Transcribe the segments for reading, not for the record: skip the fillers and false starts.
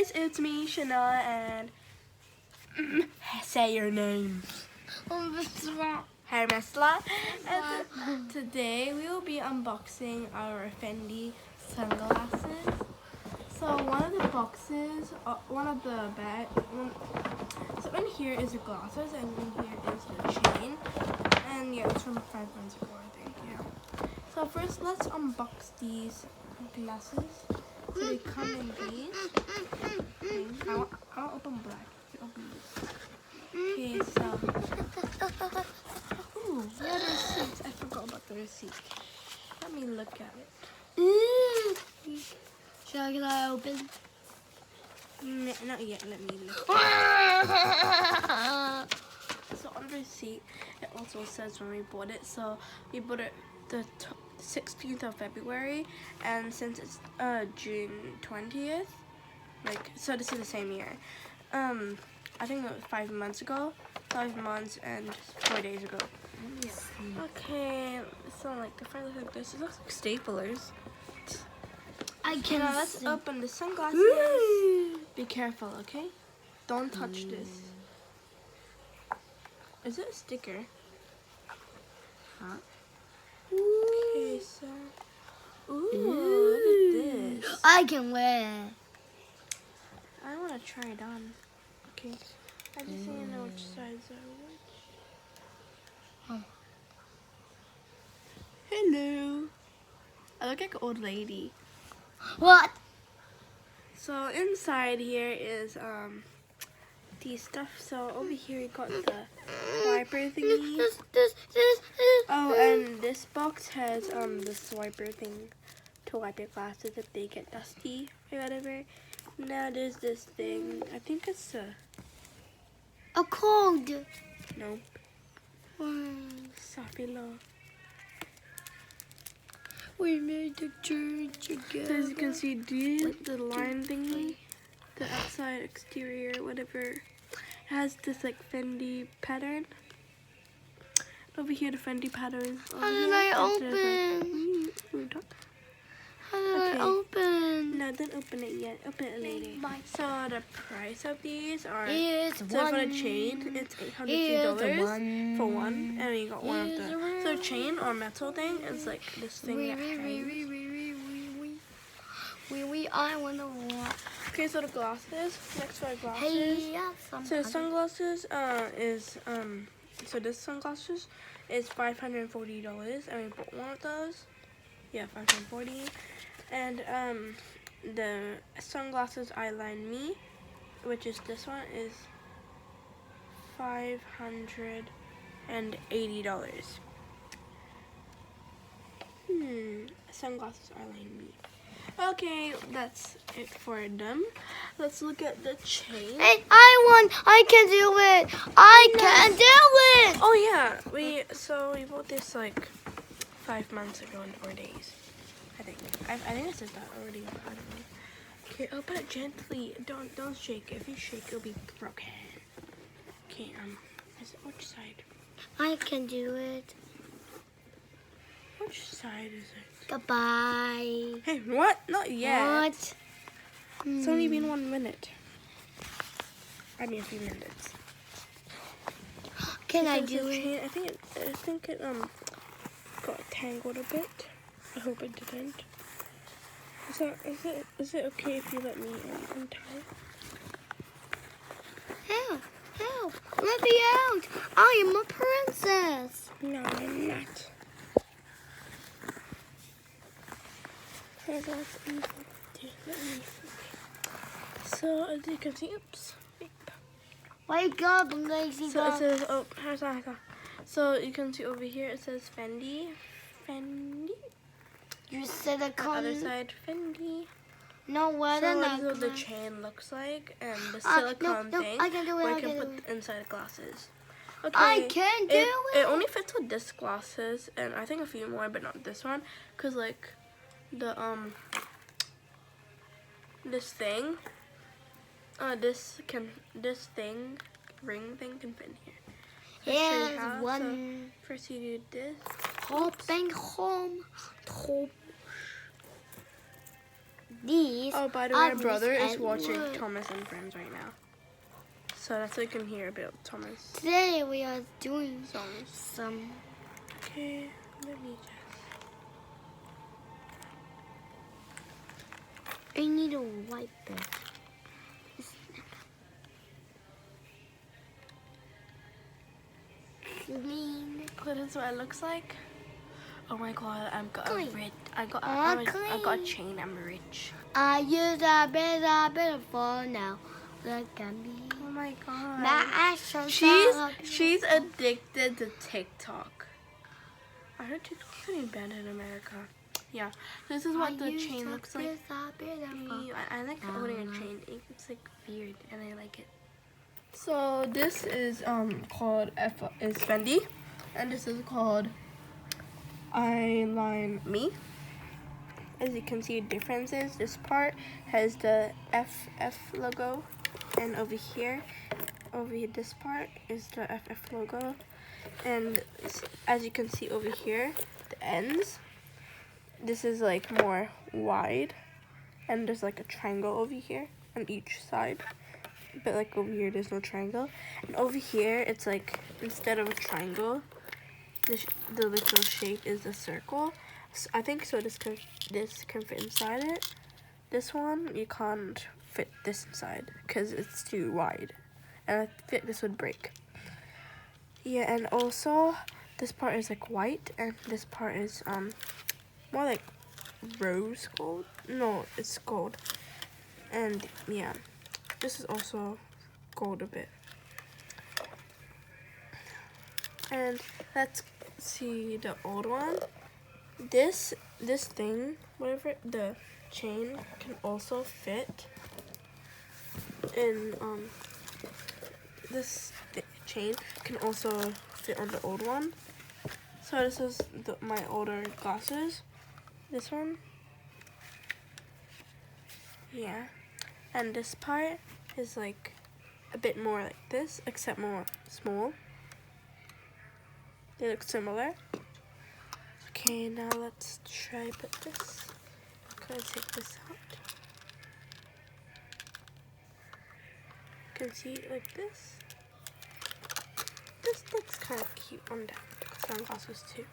guys, it's me, Shana, and say your name. Hi, Mesla. And today we will be unboxing our Fendi sunglasses. So one of the boxes, so in here is the glasses, and in here is the chain. And yeah, it's from 5 months ago, I think. Yeah. So first, let's unbox these glasses. So they come in these. Okay. I'll open black. You open this. Okay, so. Ooh, yeah, the receipts. I forgot about the receipt. Let me look at it. Should I open? Not yet. Let me look. So on the receipt, it also says when we bought it. So we bought it the 16th of February, and since it's June 20th, so this is the same year. I think it was 5 months ago, 5 months and 4 days ago. Yeah. Okay, so like the front looks like this. It looks like staplers. Now let's open the sunglasses. Ooh. Be careful, okay? Don't touch this. Is it a sticker? Huh? Okay, so. Ooh, look at this. I can wear it. I want to try it on. Okay. I just need to know which sides are which. Oh. Hello. I look like an old lady. What? So inside here is these stuff. So over here we got the wiper thingy. Oh, and this box has the swiper thing to wipe your glasses if they get dusty or whatever. Now there's this thing. I think it's a code. No. Safilo. We made the journey together. So as you can see, the line thingy, the outside exterior, whatever, it has this like Fendi pattern. Over here, the Fendi pattern. How did I open? How did I open? No, don't open it yet. Open it later. So the price of these are, for the chain, it's $802 for one, and you got one of the. So chain or metal thing is like this thing that hangs. I wanna walk. Okay, so the glasses. Next to our glasses. So the sunglasses so this sunglasses is $540, and we bought one of those. Yeah, $540. And the sunglasses Eyeline Me, which is this one, is $580. Sunglasses Eyeline Me. Okay, that's it for them. Let's look at the chain. Hey, I can do it. I can do it. Oh yeah, we bought this like 5 months ago in 4 days. I think I said that already. I don't know. Okay, open it gently. Don't shake. If you shake, it'll be broken. Okay, which side? I can do it. Which side is it? Goodbye. Hey, what? Not yet. What? It's only been 1 minute. I mean, a few minutes. Can I do it? I think it got tangled a bit. I hope it didn't. Is it okay if you let me untie? Help! Let me out! I am a princess. No, I'm not. So as you can see, oops. Wake up, lazy So dog. it says, so you can see over here it says Fendi. You said a The other side, Fendi. No, what? So that's what the chain looks like, and the silicone thing I can do it. where I you can can put inside the glasses. Okay, I can do it. It only fits with this glasses, and I think a few more, but not this one, cause like the this thing, ring thing can fit in here. Here's one. So first you do this. Hopping home. these. Oh, by the way, my others, brother is and watching wood. Thomas and Friends right now. So that's why you can hear a bit of Thomas Today we are doing songs. some. Okay, let me just. I need a wipe it. Clean. Oh, this is what it looks like. Oh my god, I got Clean. I got a chain. I'm rich. I use a better phone now. Look at me. Oh my god. My actual She's addicted to TikTok. I heard TikTok's getting banned in America. Yeah. This is what the chain looks like. I like holding a chain. It's like weird, and I like it. So this is called Fendi, and this is called Eyeline Me. As you can see, differences. This part has the FF logo, and over here, this part is the FF logo, and as you can see over here, the ends. This is like more wide, and there's like a triangle over here on each side. But like over here, there's no triangle, and over here, it's like instead of a triangle, the little shape is a circle. So I think so. This can fit inside it. This one you can't fit this inside because it's too wide, and I think this would break. Yeah, and also this part is like white, and this part is more like rose gold. No, it's gold, and yeah. This is also gold a bit. And let's see the old one. This thing, whatever, the chain can also fit in this chain can also fit on the old one. So this is my older glasses. This one. Yeah. And this part is like a bit more like this, except more small. They look similar. Okay, now let's try put this. I'm gonna take this out. You can see it like this. This looks kind of cute on that sunglasses too.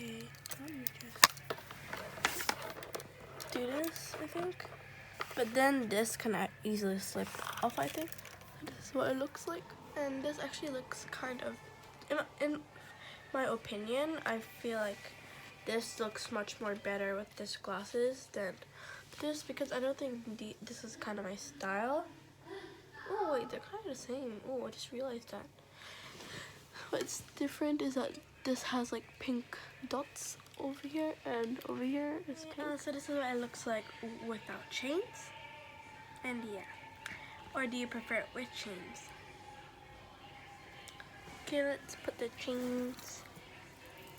Okay, let me just do this, I think. But then this can easily slip off, I think. This is what it looks like. And this actually looks kind of, in my opinion, I feel like this looks much more better with this glasses than this, because I don't think this is kind of my style. Oh wait, they're kind of the same. Oh, I just realized that. What's different is that this has like pink dots over here, and over here is pink. So this is what it looks like without chains. And yeah. Or do you prefer it with chains? Okay, let's put the chains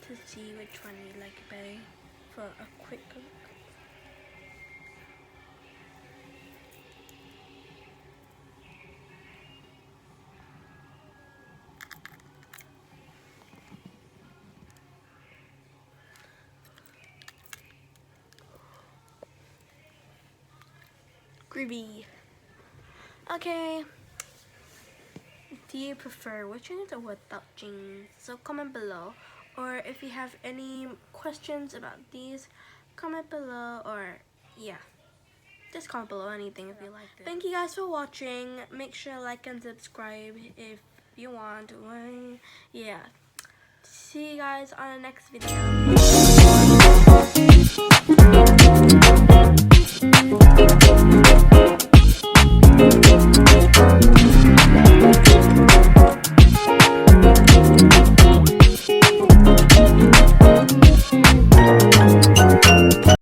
to see which one you like better for a quick look. Groovy. Okay. Do you prefer with chains or without chains? So comment below. Or if you have any questions about these, comment below, or yeah. Just comment below anything if you like it. Thank you guys for watching. Make sure to like and subscribe if you want. Yeah. See you guys on the next video.